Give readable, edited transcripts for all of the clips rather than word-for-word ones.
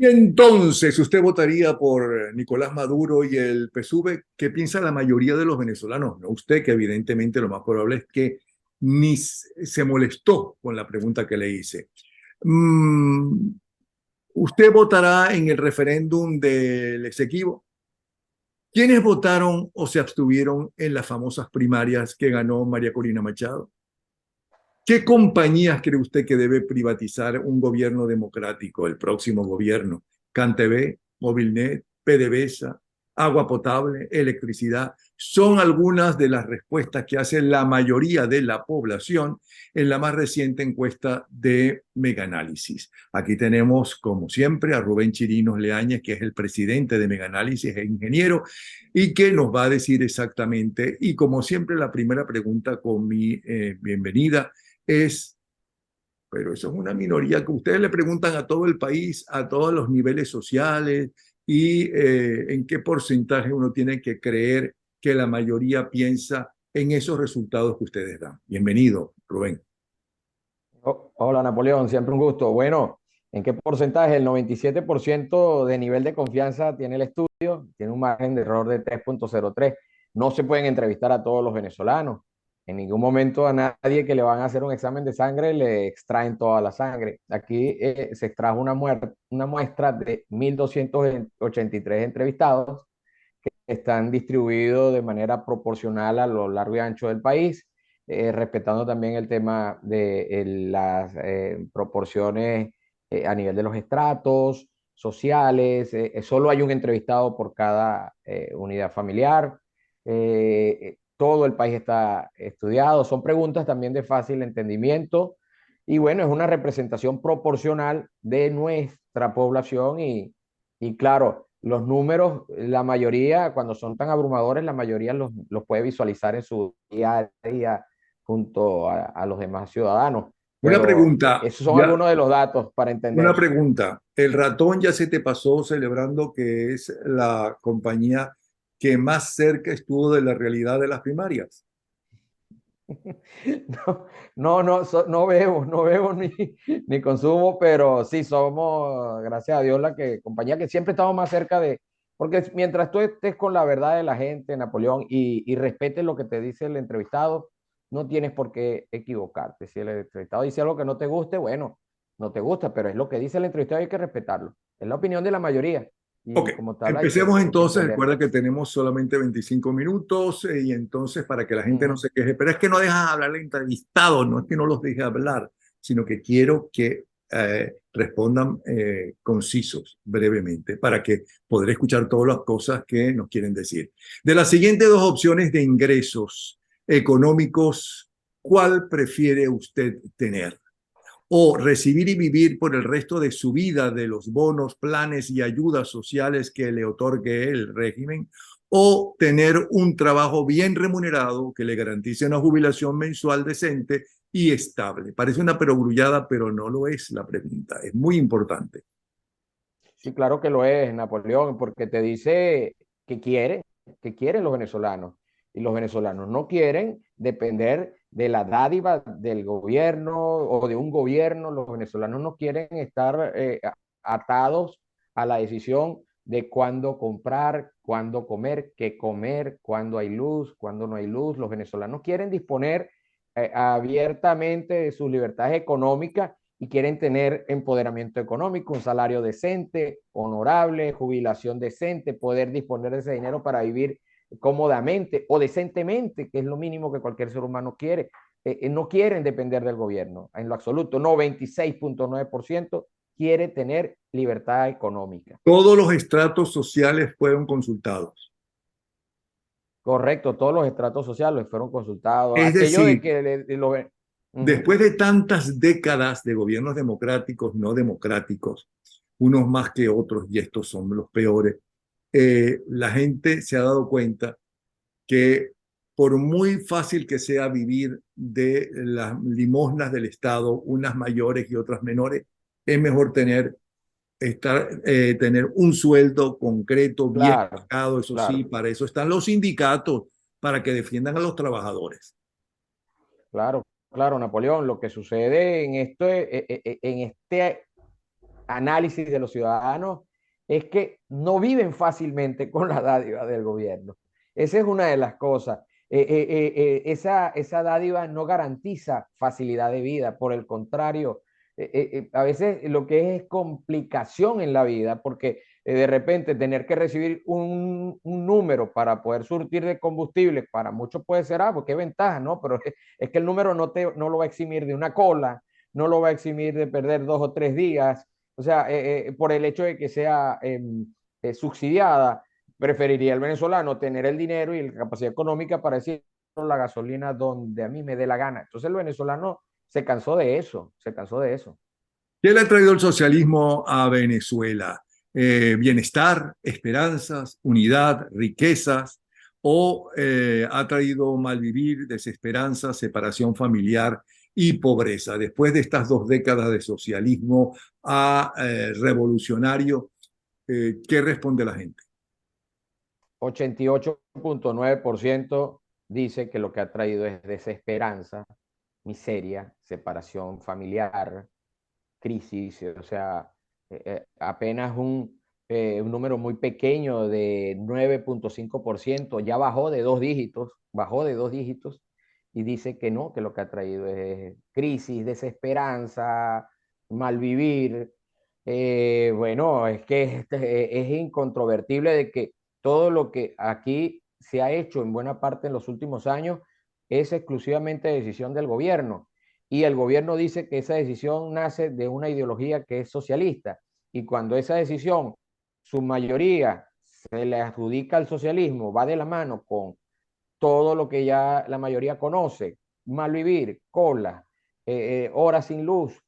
Y entonces, ¿usted votaría por Nicolás Maduro y el PSUV? ¿Qué piensa la mayoría de los venezolanos? No usted, que evidentemente lo más probable es que ni se molestó con la pregunta que le hice. Mm, ¿Usted votará en el referéndum del Esequibo? ¿Quiénes votaron o se abstuvieron en las famosas primarias que ganó María Corina Machado? ¿Qué compañías cree usted que debe privatizar un gobierno democrático, el próximo gobierno? CanTV, Movilnet, PDVSA, agua potable, electricidad. Son algunas de las respuestas que hace la mayoría de la población en la más reciente encuesta de Megaanálisis. Aquí tenemos, como siempre, a Rubén Chirinos Leáñez, que es el presidente de Megaanálisis, es ingeniero, y que nos va a decir exactamente, y como siempre, la primera pregunta con mi bienvenida es, pero eso es una minoría que ustedes le preguntan a todo el país, a todos los niveles sociales y en qué porcentaje uno tiene que creer que la mayoría piensa en esos resultados que ustedes dan. Bienvenido, Rubén. Hola Napoleón, siempre un gusto. Bueno, ¿en qué porcentaje? El 97% de nivel de confianza tiene el estudio, tiene un margen de error de 3,03. No se pueden entrevistar a todos los venezolanos. En ningún momento a nadie que le van a hacer un examen de sangre le extraen toda la sangre. Aquí se extrajo una muestra de 1.283 entrevistados que están distribuidos de manera proporcional a lo largo y ancho del país, respetando también el tema de las proporciones a nivel de los estratos sociales. Solo hay un entrevistado por cada unidad familiar. Todo el país está estudiado. Son preguntas también de fácil entendimiento. Y bueno, es una representación proporcional de nuestra población y claro, los números, la mayoría, cuando son tan abrumadores, la mayoría los puede visualizar en su día a día junto a los demás ciudadanos. Una Pero pregunta, esos son ya, algunos de los datos para una entender. pregunta. ¿El ratón ya se te pasó celebrando que es la compañía que más cerca estuvo de la realidad de las primarias? No, no bebo, no bebo ni consumo, pero sí somos, gracias a Dios, la compañía que siempre estamos más cerca de, porque mientras tú estés con la verdad de la gente, Napoleón, y respetes lo que te dice el entrevistado, no tienes por qué equivocarte. Si el entrevistado dice algo que no te guste, bueno, no te gusta, pero es lo que dice el entrevistado y hay que respetarlo. Es la opinión de la mayoría Ok, y como tal empecemos hay que entonces. entenderlo. Recuerda que tenemos solamente 25 minutos y entonces para que la gente no Ujú. se queje, pero es que no dejas hablar al entrevistado, no es que no los deje hablar, sino que quiero que respondan concisos, brevemente, para que podré escuchar todas las cosas que nos quieren decir. De las siguientes dos opciones de ingresos económicos, ¿cuál prefiere usted tener? O recibir y vivir por el resto de su vida de los bonos, planes y ayudas sociales que le otorgue el régimen, o tener un trabajo bien remunerado que le garantice una jubilación mensual decente y estable. Parece una perogrullada, pero no lo es la pregunta. Es muy importante. Sí, claro que lo es, Napoleón, porque te dice que quieren los venezolanos. Y los venezolanos no quieren depender de la dádiva del gobierno o de un gobierno. Los venezolanos no quieren estar atados a la decisión de cuándo comprar, cuándo comer, cuándo hay luz, cuándo no hay luz. Los venezolanos quieren disponer abiertamente de sus libertades económicas y quieren tener empoderamiento económico, un salario decente, honorable, jubilación decente, poder disponer de ese dinero para vivir cómodamente o decentemente, que es lo mínimo que cualquier ser humano quiere. No quieren depender del gobierno en lo absoluto. 96,9% quiere tener libertad económica. Todos los estratos sociales fueron consultados. Correcto, todos los estratos sociales fueron consultados. Es Aquello de decir, que lo... después de tantas décadas de gobiernos democráticos, no democráticos, unos más que otros, y estos son los peores, la gente se ha dado cuenta que por muy fácil que sea vivir de las limosnas del Estado, unas mayores y otras menores, es mejor tener un sueldo concreto, bien Claro, pagado, eso sí, claro. para eso están los sindicatos, para que defiendan a los trabajadores. Claro, claro, Napoleón, lo que sucede en esto, en este análisis de los ciudadanos es que no viven fácilmente con la dádiva del gobierno. Esa es una de las cosas. Esa dádiva no garantiza facilidad de vida, por el contrario, a veces lo que es complicación en la vida, porque de repente tener que recibir un número para poder surtir de combustible, para muchos puede ser, pues qué ventaja, ¿no? Pero es que el número no lo va a eximir de una cola, no lo va a eximir de perder 2 o 3 días, o sea, por el hecho de que sea subsidiada. Preferiría el venezolano tener el dinero y la capacidad económica para decir la gasolina donde a mí me dé la gana. Entonces el venezolano se cansó de eso, se cansó de eso. ¿Qué le ha traído el socialismo a Venezuela? ¿Bienestar, esperanzas, unidad, riquezas? ¿O ha traído malvivir, desesperanza, separación familiar y pobreza? Después de estas 2 décadas de socialismo revolucionario, ¿qué responde la gente? 88.9% dice que lo que ha traído es desesperanza, miseria, separación familiar, crisis, o sea, apenas un número muy pequeño de 9.5%, ya bajó de dos dígitos y dice que no, que lo que ha traído es crisis, desesperanza, malvivir. Bueno, es que es incontrovertible de que todo lo que aquí se ha hecho en buena parte en los últimos años es exclusivamente decisión del gobierno, y el gobierno dice que esa decisión nace de una ideología que es socialista, y cuando esa decisión, su mayoría, se le adjudica al socialismo, va de la mano con todo lo que ya la mayoría conoce: malvivir, cola, horas sin luz,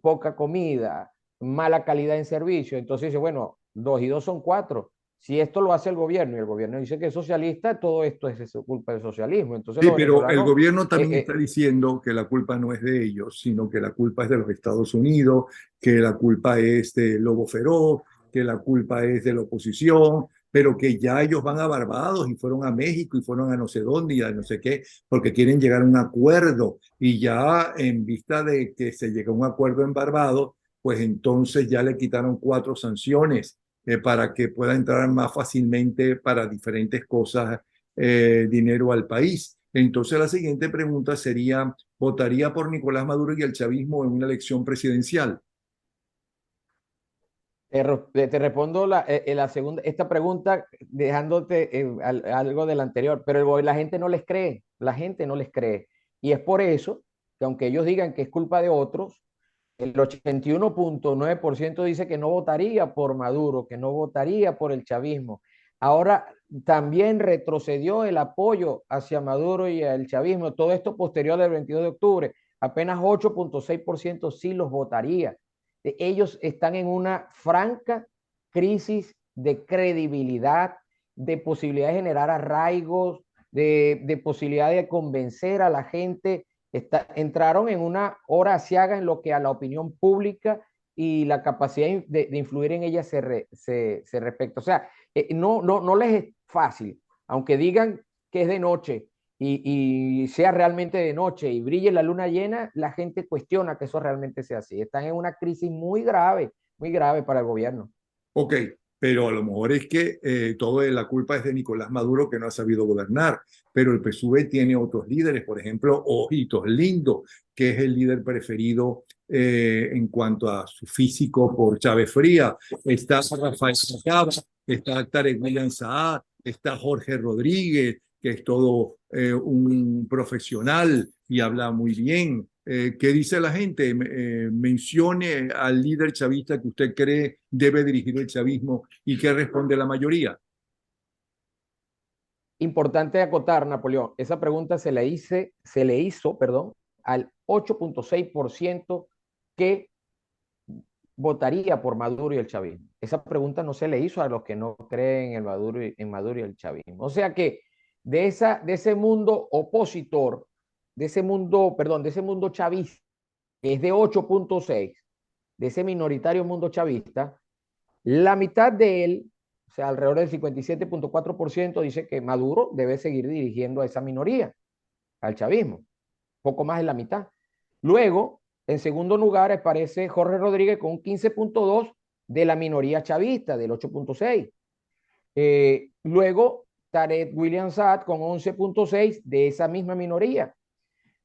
poca comida, mala calidad en servicio. Entonces dice, bueno, 2 y 2 son 4. Si esto lo hace el gobierno y el gobierno dice que es socialista, todo esto es culpa del socialismo. Entonces Sí, los pero el venezolanos gobierno eh, también está eh, diciendo que la culpa no es de ellos, sino que la culpa es de los Estados Unidos, que la culpa es del Lobo Feroz, que la culpa es de la oposición, pero que ya ellos van a Barbados y fueron a México y fueron a no sé dónde y a no sé qué, porque quieren llegar a un acuerdo. Y ya en vista de que se llegó a un acuerdo en Barbados, pues entonces ya le quitaron 4 sanciones para que pueda entrar más fácilmente para diferentes cosas dinero al país. Entonces la siguiente pregunta sería, ¿votaría por Nicolás Maduro y el chavismo en una elección presidencial? te respondo la segunda, esta pregunta dejándote algo del anterior, pero la gente no les cree, la gente no les cree. Y es por eso que aunque ellos digan que es culpa de otros, el 81.9% dice que no votaría por Maduro, que no votaría por el chavismo. Ahora también retrocedió el apoyo hacia Maduro y el chavismo. Todo esto posterior al 22 de octubre. Apenas 8.6% sí los votaría. Ellos están en una franca crisis de credibilidad, de posibilidad de generar arraigos, de posibilidad de convencer a la gente. Entraron en una hora asiaga en lo que a la opinión pública y la capacidad de influir en ella se respecta. O sea, no les es fácil, aunque digan que es de noche y sea realmente de noche y brille la luna llena, la gente cuestiona que eso realmente sea así. Están en una crisis muy grave para el gobierno. Ok, pero a lo mejor es que toda la culpa es de Nicolás Maduro que no ha sabido gobernar, pero el PSUV tiene otros líderes, por ejemplo, Ojitos Lindo, que es el líder preferido en cuanto a su físico por Chávez Fría, está Rafael Sacaba, está Tarek William Saad, está Jorge Rodríguez, que es todo un profesional y habla muy bien. ¿Qué dice la gente? Mencione al líder chavista que usted cree debe dirigir el chavismo y qué responde la mayoría. Importante acotar, Napoleón, esa pregunta se le hizo, perdón, al 8.6% que votaría por Maduro y el chavismo. Esa pregunta no se le hizo a los que no creen en Maduro y el chavismo. O sea que de ese mundo opositor, de ese mundo chavista, que es de 8.6, de ese minoritario mundo chavista, la mitad de él, o sea, alrededor del 57.4%, dice que Maduro debe seguir dirigiendo a esa minoría, al chavismo, poco más de la mitad. Luego, En segundo lugar aparece Jorge Rodríguez con un 15.2 de la minoría chavista, del 8.6. Luego Tarek William Saad con 11.6 de esa misma minoría.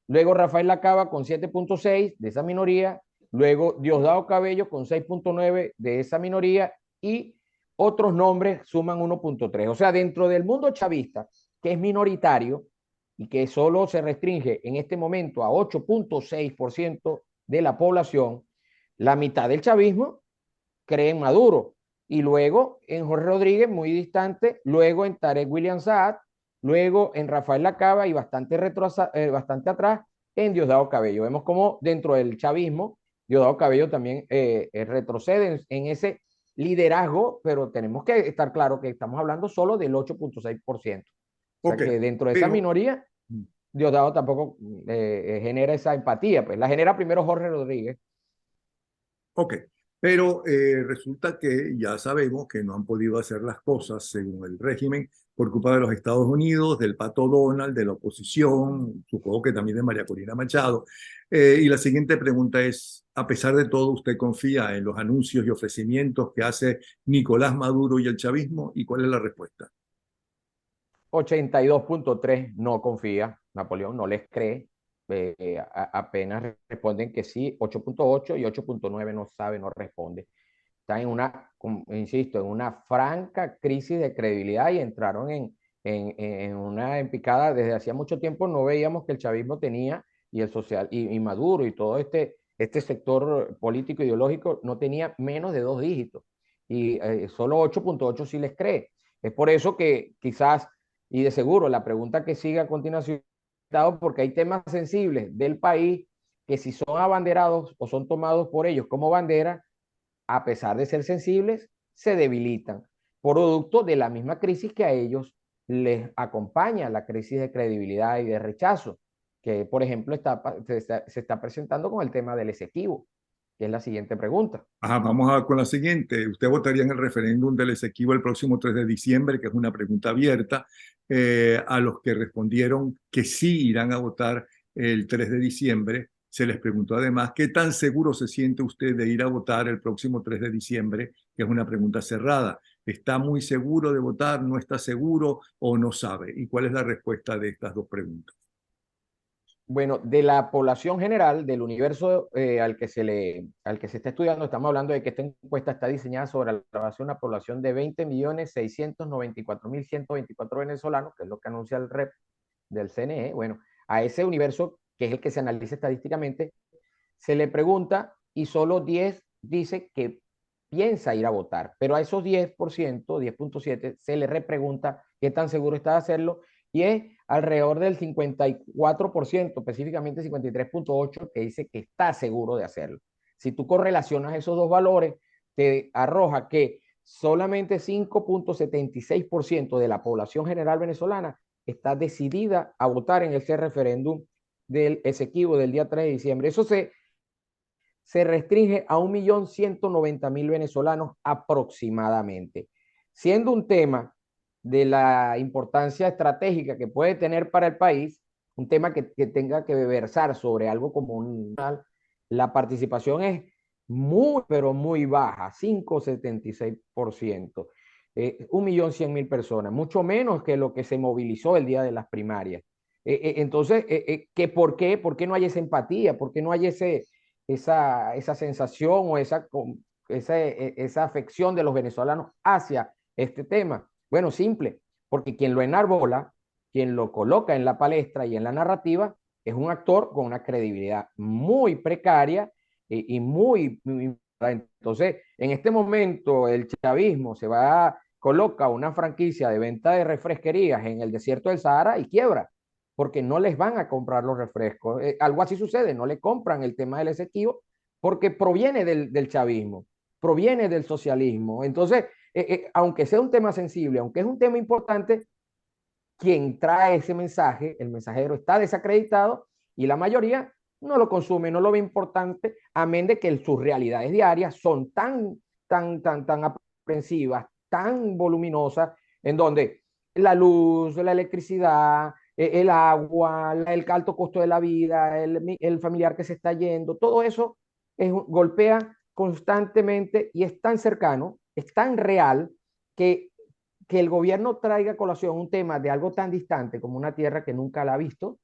Luego Rafael Lacaba con 7.6 de esa minoría. Luego Diosdado Cabello con 6.9 de esa minoría. Y otros nombres suman 1.3. O sea, dentro del mundo chavista, que es minoritario y que solo se restringe en este momento a 8.6% de la población, la mitad del chavismo cree en Maduro. Y luego en Jorge Rodríguez, muy distante, luego en Tarek William Saad, luego en Rafael Lacaba y bastante atrás en Diosdado Cabello. Vemos como dentro del chavismo, Diosdado Cabello también retrocede en ese liderazgo, pero tenemos que estar claro que estamos hablando solo del 8.6%. O sea Ok, que dentro de esa pero, minoría, Diosdado tampoco genera esa empatía. Pues la genera primero Jorge Rodríguez. ok, pero resulta que ya sabemos que no han podido hacer las cosas según el régimen por culpa de los Estados Unidos, del Pato Donald, de la oposición, supongo que también de María Corina Machado. Y la siguiente pregunta es, a pesar de todo, ¿usted confía en los anuncios y ofrecimientos que hace Nicolás Maduro y el chavismo? ¿Y cuál es la respuesta? 82.3 no confía, Napoleón no les cree, apenas responden que sí, 8.8 y 8.9 no sabe, no responde. Están en una, insisto, en una franca crisis de credibilidad y entraron en una empicada. Desde hacía mucho tiempo no veíamos que el chavismo tenía y el social y Maduro y todo este sector político ideológico no tenía menos de 2 dígitos y solo 8.8 sí les cree. Es por eso que quizás y de seguro la pregunta que sigue a continuación, porque hay temas sensibles del país que si son abanderados o son tomados por ellos como bandera, a pesar de ser sensibles, se debilitan, producto de la misma crisis que a ellos les acompaña, la crisis de credibilidad y de rechazo, que por ejemplo se está presentando con el tema del Esequibo, que es la siguiente pregunta. Ajá, vamos con la siguiente. ¿Usted votaría en el referéndum del Esequibo el próximo 3 de diciembre? Que es una pregunta abierta. A los que respondieron que sí irán a votar el 3 de diciembre, se les preguntó además qué tan seguro se siente usted de ir a votar el próximo 3 de diciembre, que es una pregunta cerrada. ¿Está muy seguro de votar? ¿No está seguro o no sabe? ¿Y cuál es la respuesta de estas dos preguntas? Bueno, de la población general, del universo al que se está estudiando, estamos hablando de que esta encuesta está diseñada sobre la base de una población de 20.694.124 venezolanos, que es lo que anuncia el REP del CNE. Bueno, a ese universo, que es el que se analiza estadísticamente, se le pregunta y solo 10 dice que piensa ir a votar, pero a esos 10%, 10.7, se le repregunta qué tan seguro está de hacerlo y es alrededor del 54%, específicamente 53.8, que dice que está seguro de hacerlo. Si tú correlacionas esos dos valores, te arroja que solamente 5.76% de la población general venezolana está decidida a votar en ese referéndum del Esequibo del día 3 de diciembre. Eso se restringe a 1.190.000 venezolanos aproximadamente, siendo un tema de la importancia estratégica que puede tener para el país, un tema que tenga que versar sobre algo comunal, la participación es muy, pero muy baja, 5,76%. 1.100.000 personas, mucho menos que lo que se movilizó el día de las primarias. Entonces, ¿por qué? ¿Por qué no hay esa empatía? ¿Por qué no hay esa sensación o esa afección de los venezolanos hacia este tema? Bueno, simple, porque quien lo enarbola, quien lo coloca en la palestra y en la narrativa, es un actor con una credibilidad muy precaria y muy. Entonces, en este momento, el chavismo coloca una franquicia de venta de refresquerías en el desierto del Sahara y quiebra porque no les van a comprar los refrescos. Algo así sucede, no le compran el tema del Esequibo porque proviene del chavismo, proviene del socialismo. Entonces, aunque sea un tema sensible, aunque es un tema importante, quien trae ese mensaje, el mensajero está desacreditado y la mayoría no lo consume, no lo ve importante, amén de que sus realidades diarias son tan aprensivas, tan voluminosas, en donde la luz, la electricidad, el agua, el alto costo de la vida, el familiar que se está yendo, todo eso golpea constantemente y es tan cercano, es tan real que, que el gobierno traiga a colación un tema de algo tan distante como una tierra que nunca la ha visto,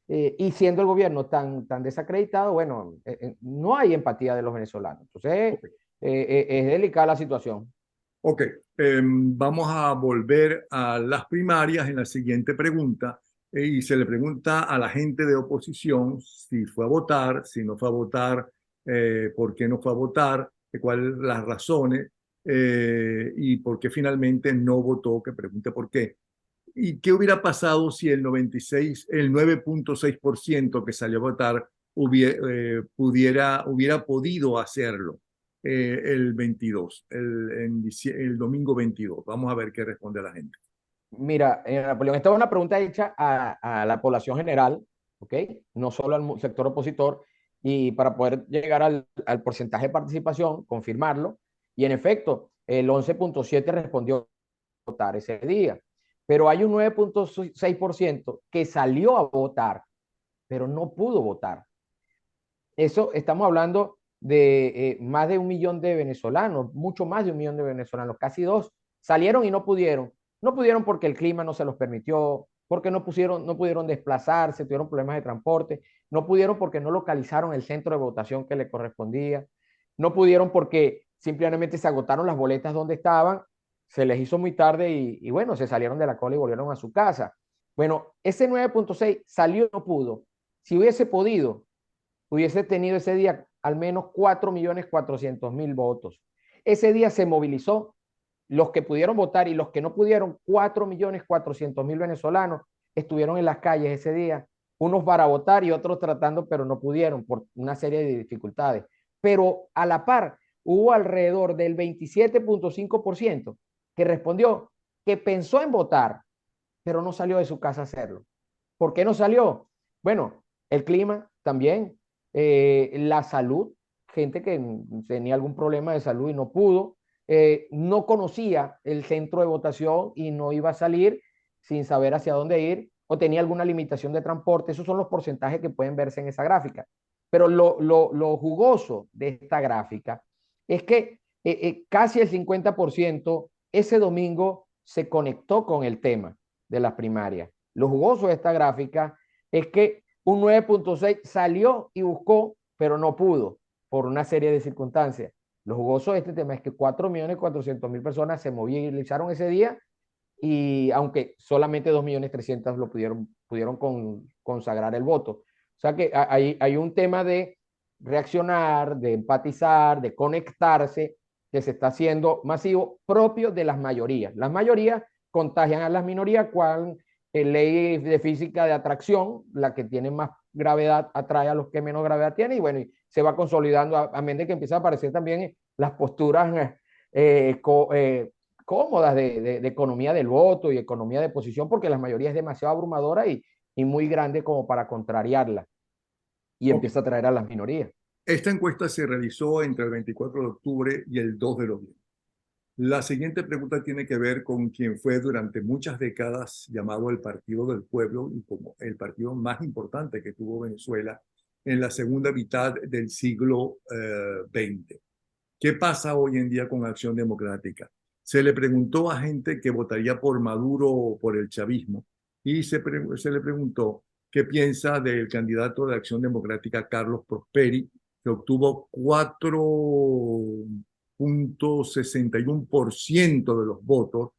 y siendo el gobierno tan desacreditado, bueno, no hay empatía de los venezolanos. Entonces, Ok. es delicada la situación. Ok, vamos a volver a las primarias en la siguiente pregunta y se le pregunta a la gente de oposición si fue a votar, si no fue a votar, por qué no fue a votar, cuáles las razones y por qué finalmente no votó, que pregunte por qué. ¿Y qué hubiera pasado si el 9,6% que salió a votar hubiera podido hacerlo el 22, el domingo 22? Vamos a ver qué responde la gente. Mira, Napoleón, esta es una pregunta hecha a la población general, ¿ok? No solo al sector opositor, y para poder llegar al porcentaje de participación, confirmarlo, y en efecto, el 11,7 respondió a votar ese día, pero hay un 9,6% que salió a votar, pero no pudo votar. Eso estamos hablando de más de 1 millón de venezolanos, mucho más de 1 millón de venezolanos, casi dos, salieron y no pudieron. No pudieron porque el clima no se los permitió, porque no pudieron desplazarse, tuvieron problemas de transporte, no pudieron porque no localizaron el centro de votación que le correspondía, no pudieron porque simplemente se agotaron las boletas donde estaban, se les hizo muy tarde y bueno, se salieron de la cola y volvieron a su casa. Bueno, ese 9,6 salió y no pudo. Si hubiese podido, hubiese tenido ese día al menos 4.400.000 votos. Ese día se movilizó los que pudieron votar y los que no pudieron, 4.400.000 venezolanos estuvieron en las calles ese día, unos para votar y otros tratando, pero no pudieron por una serie de dificultades. Pero a la par, hubo alrededor del 27,5% que respondió que pensó en votar, pero no salió de su casa a hacerlo. ¿Por qué no salió? Bueno, el clima también, la salud, gente que tenía algún problema de salud y no pudo, no conocía el centro de votación y no iba a salir sin saber hacia dónde ir o tenía alguna limitación de transporte. Esos son los porcentajes que pueden verse en esa gráfica. Pero lo jugoso de esta gráfica es que casi el 50% ese domingo se conectó con el tema de las primarias. Lo jugoso de esta gráfica es que un 9,6 salió y buscó, pero no pudo por una serie de circunstancias. Lo jugoso de este tema es que 4.400.000 personas se movilizaron ese día y aunque solamente 2.300.000 lo pudieron consagrar el voto. O sea que hay un tema de reaccionar, de empatizar, de conectarse, que se está haciendo masivo, propio de las mayorías. Las mayorías contagian a las minorías, cual ley de física de atracción, la que tiene más gravedad atrae a los que menos gravedad tienen, y bueno, y se va consolidando a medida que empieza a aparecer también las posturas cómodas de economía del voto y economía de posición, porque la mayoría es demasiado abrumadora y muy grande como para contrariarla, y Ok. empieza a traer a las minorías. Esta encuesta se realizó entre el 24 de octubre y el 2 de noviembre. La siguiente pregunta tiene que ver con quien fue durante muchas décadas llamado el Partido del Pueblo y como el partido más importante que tuvo Venezuela en la segunda mitad del siglo XX. ¿Qué pasa hoy en día con Acción Democrática? Se le preguntó a gente que votaría por Maduro o por el chavismo y se le preguntó qué piensa del candidato de Acción Democrática, Carlos Prosperi, que obtuvo 4,61% de los votos.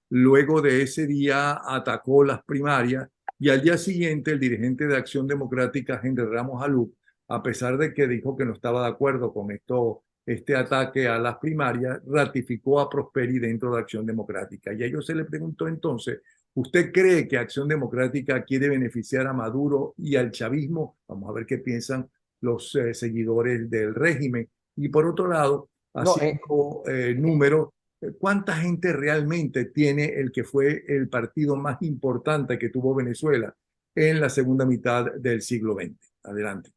Luego de ese día atacó las primarias y al día siguiente el dirigente de Acción Democrática, Henry Ramos Alup, a pesar de que dijo que no estaba de acuerdo con este ataque a las primarias, ratificó a Prosperi dentro de Acción Democrática. Y a ellos se le preguntó entonces, ¿usted cree que Acción Democrática quiere beneficiar a Maduro y al chavismo? Vamos a ver qué piensan los seguidores del régimen. Y por otro lado, No, haciendo números, ¿cuánta gente realmente tiene el que fue el partido más importante que tuvo Venezuela en la segunda mitad del siglo XX? Adelante.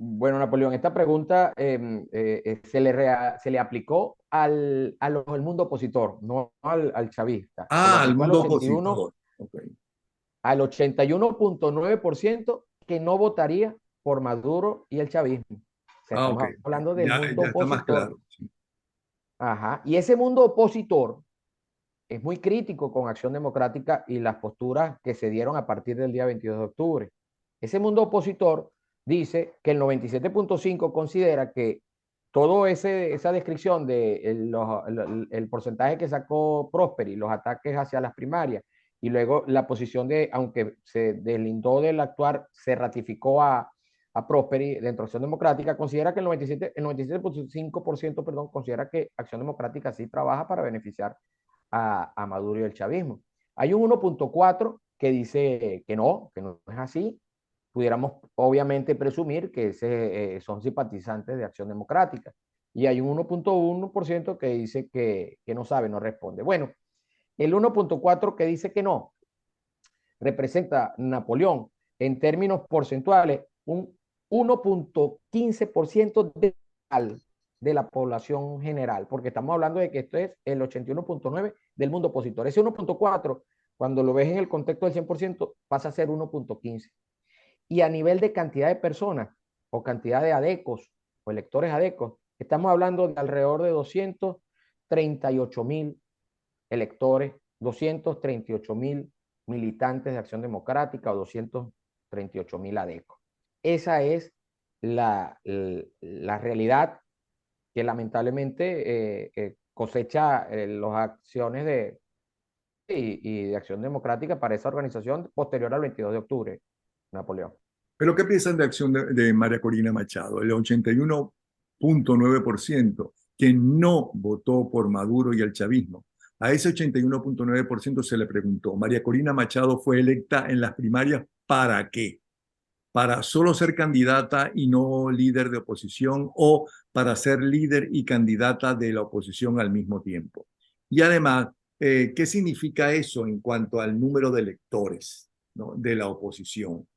bueno, Napoleón, esta pregunta se le aplicó al mundo opositor, no al chavista. Se le Ah, al aplicó al mundo 81. opositor. Okay. al 81.9% que no votaría por Maduro y el chavismo. O sea, Ah, ok. estamos hablando del Ya mundo está más opositor. claro. Sí. Ajá. Y ese mundo opositor es muy crítico con Acción Democrática y las posturas que se dieron a partir del día 22 de octubre. Ese mundo opositor dice que el 97.5 considera que todo esa descripción de el porcentaje que sacó Prosperi, los ataques hacia las primarias, y luego la posición de, aunque se deslindó del actuar, se ratificó a Prosperi dentro de Acción Democrática, considera que el 97.5%, perdón, considera que Acción Democrática sí trabaja para beneficiar a Maduro y el chavismo. Hay un 1.4 que dice que no es así. Pudiéramos obviamente presumir que son simpatizantes de Acción Democrática. Y hay un 1.1% que dice que no sabe, no responde. Bueno, el 1.4 que dice que no representa Napoleón en términos porcentuales un 1.15% de la población general, porque estamos hablando de que esto es el 81.9 del mundo opositor. Ese 1.4, cuando lo ves en el contexto del 100%, pasa a ser 1.15. Y a nivel de cantidad de personas o cantidad de adecos o electores adecos, estamos hablando de alrededor de 238.000 electores, 238.000 militantes de Acción Democrática o 238.000 adecos. Esa es la realidad que lamentablemente cosecha las acciones y de Acción Democrática para esa organización posterior al 22 de octubre, Napoleón. Pero ¿qué piensan de acción de María Corina Machado? El 81.9% que no votó por Maduro y el chavismo. A ese 81.9% se le preguntó, ¿María Corina Machado fue electa en las primarias para qué? ¿Para solo ser candidata y no líder de oposición o para ser líder y candidata de la oposición al mismo tiempo? Y además, ¿qué significa eso en cuanto al número de electores, ¿no?, de la oposición?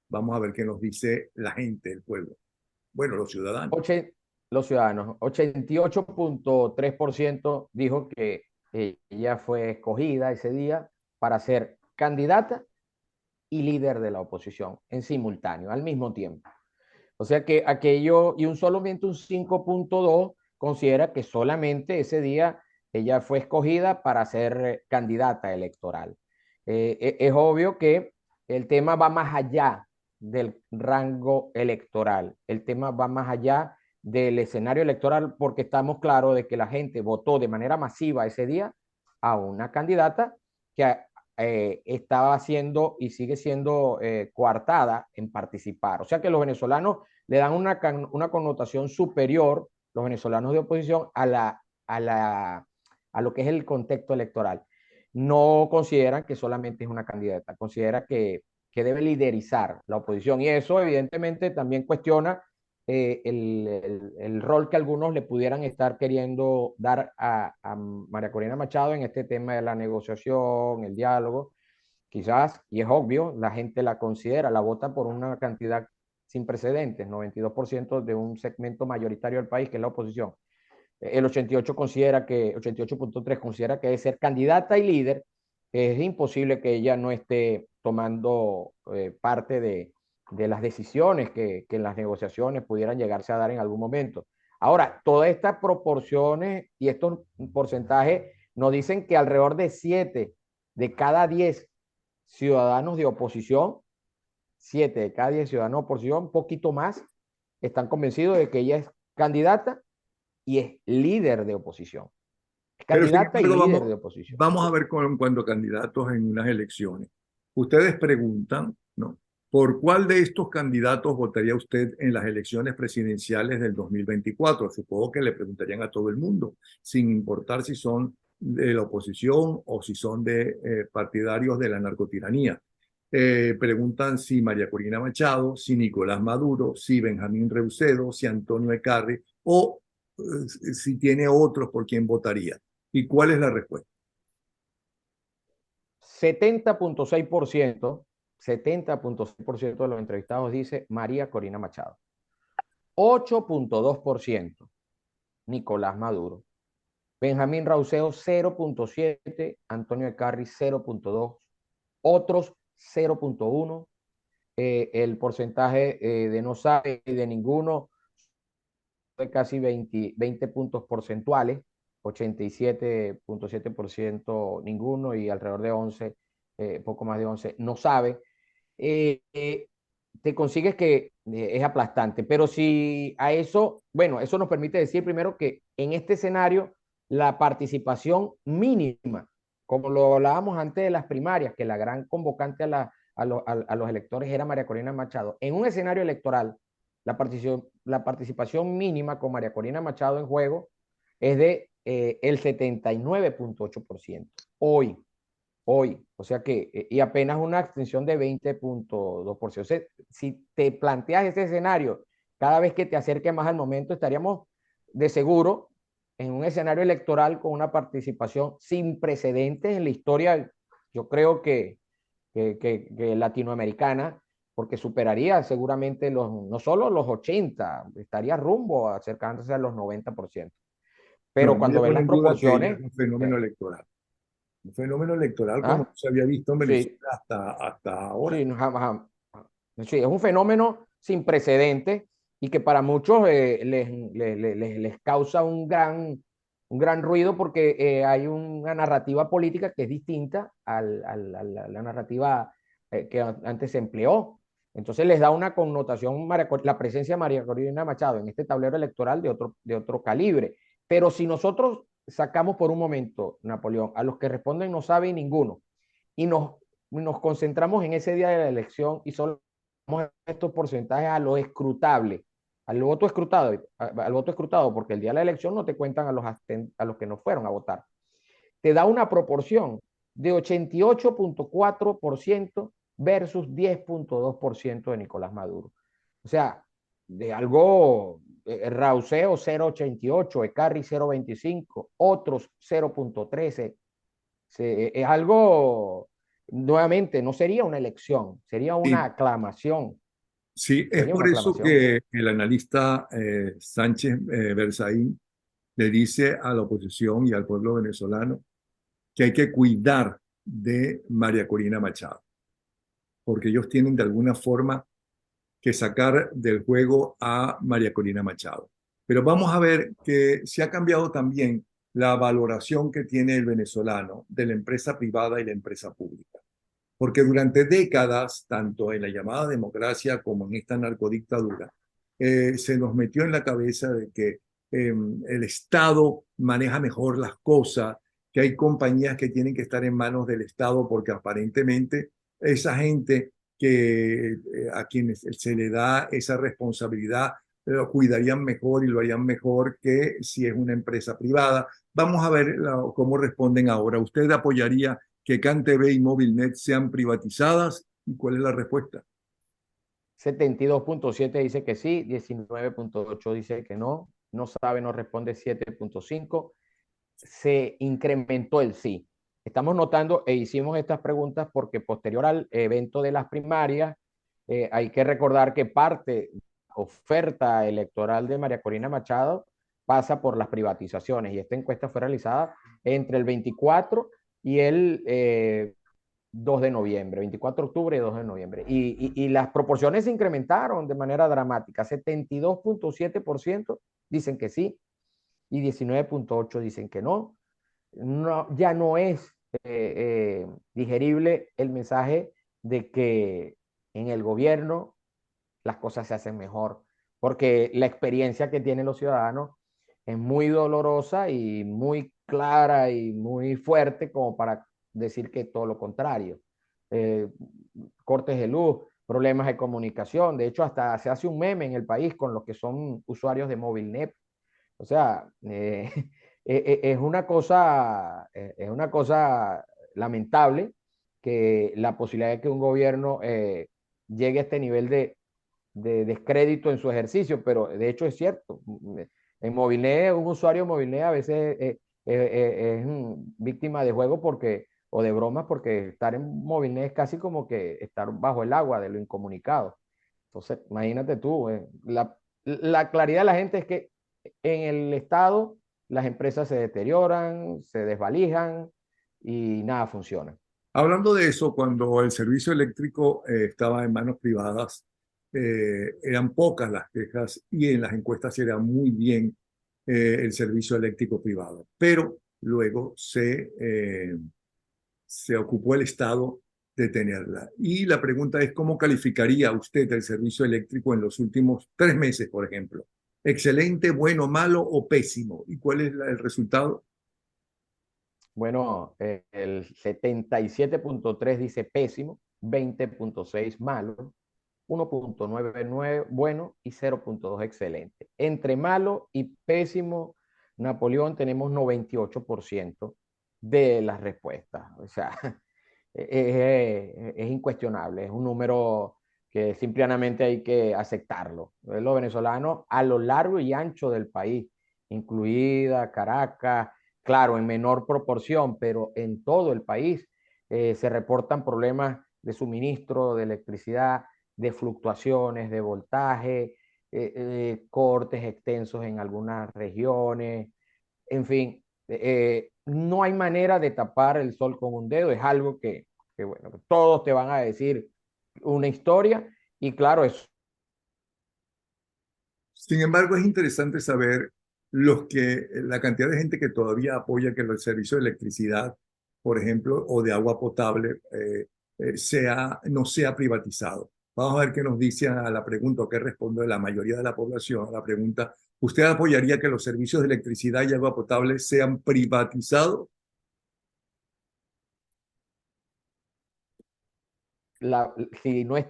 Vamos a ver qué nos dice la gente, el pueblo. Bueno, los ciudadanos. Los ciudadanos, 88.3% dijo que ella fue escogida ese día para ser candidata y líder de la oposición en simultáneo, al mismo tiempo. O sea que aquello, y solamente un 5.2 considera que solamente ese día ella fue escogida para ser candidata electoral. Es obvio que el tema va más allá del rango electoral, el tema va más allá del escenario electoral porque estamos claros de que la gente votó de manera masiva ese día a una candidata que estaba siendo y sigue siendo coartada en participar. O sea que los venezolanos le dan una connotación superior, los venezolanos de oposición, a lo que es el contexto electoral. No consideran que solamente es una candidata, considera que debe liderizar la oposición y eso evidentemente también cuestiona el rol que algunos le pudieran estar queriendo dar a María Corina Machado en este tema de la negociación, el diálogo. Quizás, y es obvio, la gente la considera, la vota por una cantidad sin precedentes, 92% de un segmento mayoritario del país, que es la oposición. El 88 considera que, 88.3 considera que es ser candidata y líder, es imposible que ella no esté tomando parte de las decisiones que en las negociaciones pudieran llegarse a dar en algún momento. Ahora, todas estas proporciones y estos porcentajes nos dicen que alrededor de 7 de cada 10 ciudadanos de oposición, 7 de cada 10 ciudadanos de oposición, un poquito más, están convencidos de que ella es candidata y es líder de oposición. Es Pero sin candidata y embargo, líder de oposición. vamos a ver cuando candidatos en unas elecciones. Ustedes preguntan, ¿no?, ¿por cuál de estos candidatos votaría usted en las elecciones presidenciales del 2024? Supongo que le preguntarían a todo el mundo, sin importar si son de la oposición o si son de partidarios de la narcotiranía. Preguntan si María Corina Machado, si Nicolás Maduro, si Benjamín Reusedo, si Antonio Ecarri o si tiene otros por quien votaría. ¿Y cuál es la respuesta? 70.6%, 70.6% de los entrevistados dice María Corina Machado. 8.2% Nicolás Maduro. Benjamín Rauseo 0.7, Antonio Ecarri 0.2, otros 0.1. El porcentaje de no sabe y de ninguno de casi 20 puntos porcentuales, 87.7% ninguno y alrededor de 11, poco más de 11, no sabe. Eh, eh, Te consigues que es aplastante. Pero si a eso, bueno, eso nos permite decir primero que en este escenario la participación mínima, como lo hablábamos antes de las primarias, que la gran convocante a los electores era María Corina Machado, en un escenario electoral, la participación mínima con María Corina Machado en juego es de el 79.8% hoy, o sea que, y apenas una extensión de 20.2%. O sea, si te planteas ese escenario, cada vez que te acerque más al momento, estaríamos de seguro en un escenario electoral con una participación sin precedentes en la historia, yo creo que latinoamericana, porque superaría seguramente no solo los 80, estaría rumbo acercándose a los 90%. No, Pero nadie cuando ves pone las en duda que ella es proporciones, un fenómeno electoral. Un fenómeno electoral como no ¿ah? se había visto en Sí, Venezuela hasta ahora. sí, sí, es un fenómeno sin precedentes y que para muchos les causa un gran ruido porque hay una narrativa política que es distinta la narrativa que antes se empleó. Entonces les da una connotación la presencia de María Corina Machado en este tablero electoral de otro calibre. Pero si nosotros sacamos por un momento, Napoleón, a los que responden no saben ninguno y nos concentramos en ese día de la elección y solo estos porcentajes a lo escrutable, al voto escrutado, porque el día de la elección no te cuentan a los que no fueron a votar. Te da una proporción de 88.4% versus 10.2% de Nicolás Maduro. O sea, de algo, Rauseo 0.88, Ecarri 0.25, otros 0.13. Es algo, nuevamente, no sería una elección, sería una Sí, aclamación, sí, es sería una por eso aclamación. que el analista Sánchez Berzaín le dice a la oposición y al pueblo venezolano que hay que cuidar de María Corina Machado, porque ellos tienen de alguna forma que sacar del juego a María Corina Machado. Pero vamos a ver que se ha cambiado también la valoración que tiene el venezolano de la empresa privada y la empresa pública. Porque durante décadas, tanto en la llamada democracia como en esta narcodictadura, se nos metió en la cabeza de que el Estado maneja mejor las cosas, que hay compañías que tienen que estar en manos del Estado porque aparentemente esa gente a quienes se le da esa responsabilidad lo cuidarían mejor y lo harían mejor que si es una empresa privada. Vamos a ver cómo responden ahora. ¿Usted apoyaría que CanTV y Movilnet sean privatizadas? ¿Y cuál es la respuesta? 72.7 dice que sí, 19.8 dice que no, no sabe, no responde 7.5. Se incrementó el sí. Estamos notando e hicimos estas preguntas porque posterior al evento de las primarias, hay que recordar que parte de la oferta electoral de María Corina Machado pasa por las privatizaciones y esta encuesta fue realizada entre el 24 y el 2 de noviembre, 24 de octubre y 2 de noviembre. Y las proporciones se incrementaron de manera dramática. 72.7% dicen que sí y 19.8% dicen que no. Ya no es digerible el mensaje de que en el gobierno las cosas se hacen mejor, porque la experiencia que tienen los ciudadanos es muy dolorosa y muy clara y muy fuerte como para decir que todo lo contrario. Eh, Cortes de luz, problemas de comunicación, de hecho hasta se hace un meme en el país con los que son usuarios de MobileNet. O sea, es una cosa lamentable que la posibilidad de que un gobierno llegue a este nivel de descrédito en su ejercicio, pero de hecho es cierto. En Movilnet, un usuario de Movilnet a veces es víctima de juego o de bromas porque estar en Movilnet es casi como que estar bajo el agua de lo incomunicado. Entonces, imagínate tú, la claridad de la gente es que en el Estado las empresas se deterioran, se desvalijan y nada funciona. Hablando de eso, cuando el servicio eléctrico estaba en manos privadas, eran pocas las quejas y en las encuestas era muy bien el servicio eléctrico privado. Pero luego se ocupó el Estado de tenerla. Y la pregunta es, ¿cómo calificaría usted el servicio eléctrico en los últimos 3 meses, por ejemplo? ¿Excelente, bueno, malo o pésimo? ¿Y cuál es el resultado? Bueno, el 77.3 dice pésimo, 20.6 malo, 1.99 bueno y 0.2 excelente. Entre malo y pésimo, Napoleón, tenemos 98% de las respuestas. O sea, es incuestionable, es un número que simplemente hay que aceptarlo. Los venezolanos a lo largo y ancho del país, incluida Caracas, claro, en menor proporción, pero en todo el país se reportan problemas de suministro de electricidad, de fluctuaciones de voltaje, cortes extensos en algunas regiones, en fin, no hay manera de tapar el sol con un dedo, es algo que bueno, que todos te van a decir una historia y claro, es Sin embargo, es interesante saber la cantidad de gente que todavía apoya que el servicio de electricidad, por ejemplo, o de agua potable, no sea privatizado. Vamos a ver qué nos dice a la pregunta o qué responde la mayoría de la población a la pregunta. ¿Usted apoyaría que los servicios de electricidad y agua potable sean privatizados? si no es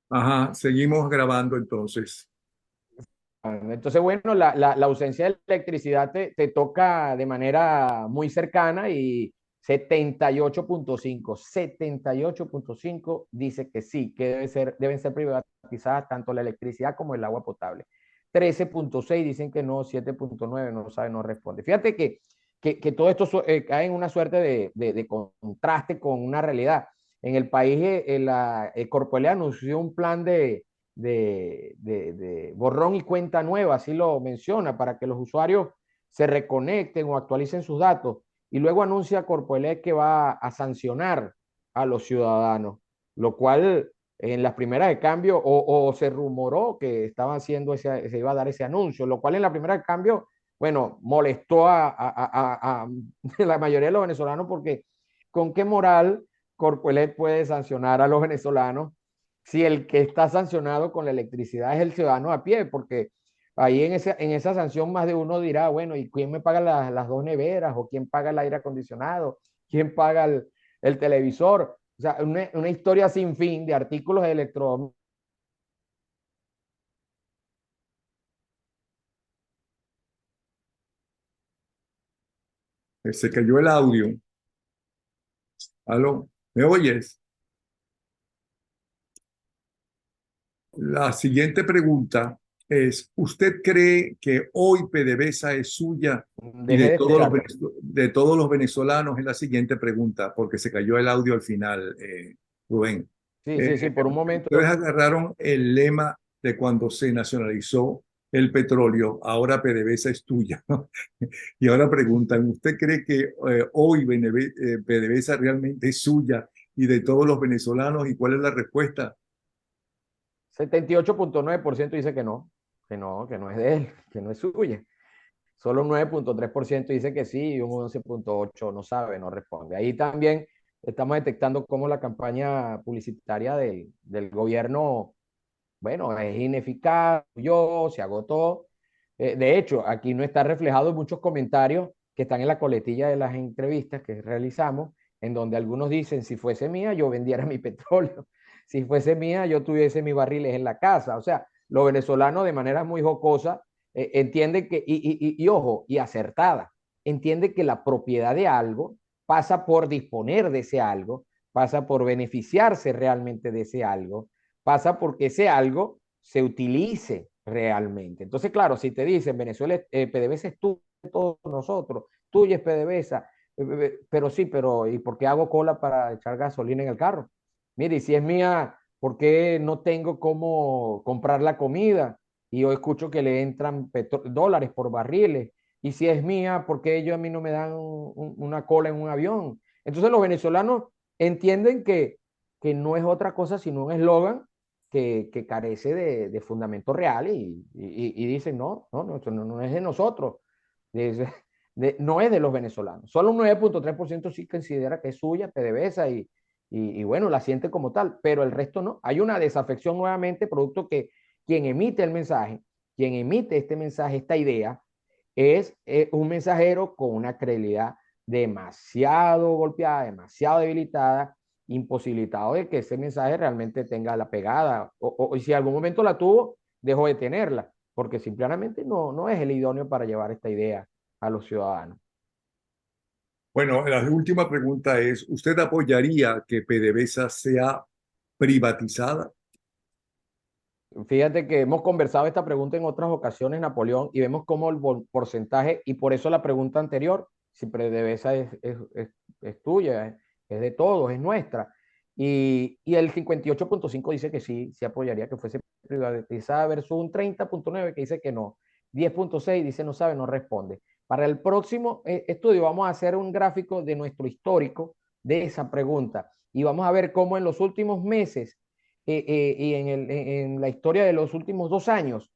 Ajá, seguimos grabando entonces. entonces, bueno, la ausencia de electricidad te toca de manera muy cercana y 78.5 dice que sí, que deben ser privatizadas tanto la electricidad como el agua potable. 13.6 dicen que no, 7.9 no sabe, no responde. Fíjate que todo esto cae en una suerte de contraste con una realidad. En el país, Corpoelea anunció un plan de borrón y cuenta nueva, así lo menciona, para que los usuarios se reconecten o actualicen sus datos. Y luego anuncia Corpoelec que va a sancionar a los ciudadanos, lo cual en las primeras de cambio, o se rumoró que estaban haciendo se iba a dar ese anuncio, lo cual en la primera de cambio, bueno, molestó a la mayoría de los venezolanos porque con qué moral Corpoelec puede sancionar a los venezolanos si el que está sancionado con la electricidad es el ciudadano a pie, porque ahí en esa sanción más de uno dirá, bueno, ¿y quién me paga las dos neveras? ¿O quién paga el aire acondicionado? ¿Quién paga el televisor? O sea, una historia sin fin de artículos electrónicos. Se cayó el audio. ¿Aló? ¿Me oyes? La siguiente pregunta es, ¿usted cree que hoy PDVSA es suya y Deje de escucharlo. de todos los venezolanos? Es la siguiente pregunta, porque se cayó el audio al final, Rubén. Sí, Eh, sí, sí, por un Ustedes momento. agarraron el lema de cuando se nacionalizó el petróleo, ahora PDVSA es tuya, ¿no? Y ahora preguntan, ¿usted cree que hoy PDVSA realmente es suya y de todos los venezolanos? ¿Y cuál es la respuesta? 78.9% dice que no es de él, que no es suya. Solo un 9.3% dice que sí y un 11.8% no sabe, no responde. Ahí también estamos detectando cómo la campaña publicitaria del gobierno, bueno, es ineficaz, se agotó. De hecho, aquí no está reflejado en muchos comentarios que están en la coletilla de las entrevistas que realizamos, en donde algunos dicen, si fuese mía, yo vendiera mi petróleo. Si fuese mía, yo tuviese mis barriles en la casa. O sea, los venezolanos de manera muy jocosa entienden que, ojo, y acertada, entiende que la propiedad de algo pasa por disponer de ese algo, pasa por beneficiarse realmente de ese algo, pasa porque ese algo se utilice realmente. Entonces, claro, si te dicen Venezuela, PDVSA es tú, todos nosotros, tuya es PDVSA, pero sí, pero ¿y por qué hago cola para echar gasolina en el carro? Mire, y si es mía, ¿por qué no tengo cómo comprar la comida? Y yo escucho que le entran dólares por barriles. Y si es mía, ¿por qué ellos a mí no me dan una cola en un avión? Entonces los venezolanos entienden que no es otra cosa sino un eslogan que carece de fundamento real y dicen, esto no es de nosotros, no es de los venezolanos. Solo un 9.3% sí considera que es suya, PDVSA, y bueno, la siente como tal, pero el resto no. Hay una desafección nuevamente, producto que quien emite el mensaje, quien emite este mensaje, esta idea, es un mensajero con una credibilidad demasiado golpeada, demasiado debilitada, imposibilitado de que ese mensaje realmente tenga la pegada, o si en algún momento la tuvo, dejó de tenerla, porque simplemente no es el idóneo para llevar esta idea a los ciudadanos. Bueno, la última pregunta es, ¿usted apoyaría que PDVSA sea privatizada? Fíjate que hemos conversado esta pregunta en otras ocasiones, Napoleón, y vemos cómo el porcentaje, y por eso la pregunta anterior, si PDVSA es tuya, es de todos, es nuestra. Y el 58.5 dice que sí apoyaría que fuese privatizada versus un 30.9 que dice que no. 10.6 dice no sabe, no responde. Para el próximo estudio vamos a hacer un gráfico de nuestro histórico de esa pregunta y vamos a ver cómo en los últimos meses y en la historia de los últimos 2 años,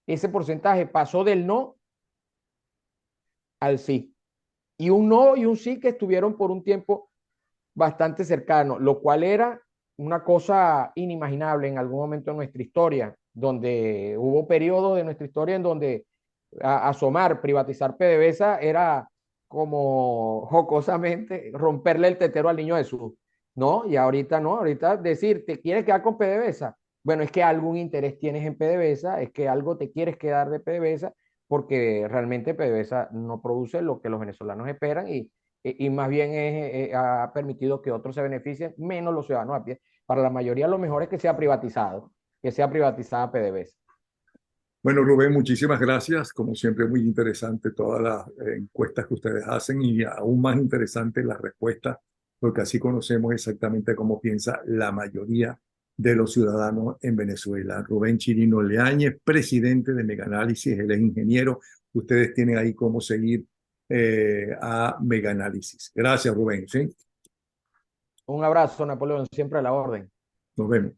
ese porcentaje pasó del no al sí. Y un no y un sí que estuvieron por un tiempo bastante cercano, lo cual era una cosa inimaginable en algún momento de nuestra historia, donde hubo periodos de nuestra historia en donde asomar, privatizar PDVSA era como jocosamente romperle el tetero al niño Jesús. No, y ahorita no, ahorita decir, ¿te quieres quedar con PDVSA? Bueno, es que algún interés tienes en PDVSA, es que algo te quieres quedar de PDVSA, porque realmente PDVSA no produce lo que los venezolanos esperan y más bien ha permitido que otros se beneficien, menos los ciudadanos a pie. Para la mayoría lo mejor es que sea privatizado, que sea privatizada PDVSA. Bueno, Rubén, muchísimas gracias. Como siempre, muy interesante todas las encuestas que ustedes hacen y aún más interesante las respuestas, porque así conocemos exactamente cómo piensa la mayoría de los ciudadanos en Venezuela. Rubén Chirino Leáñez, presidente de Megaanálisis, él es ingeniero. Ustedes tienen ahí cómo seguir a Megaanálisis. Gracias, Rubén. ¿Sí? Un abrazo, Napoleón, siempre a la orden. Nos vemos.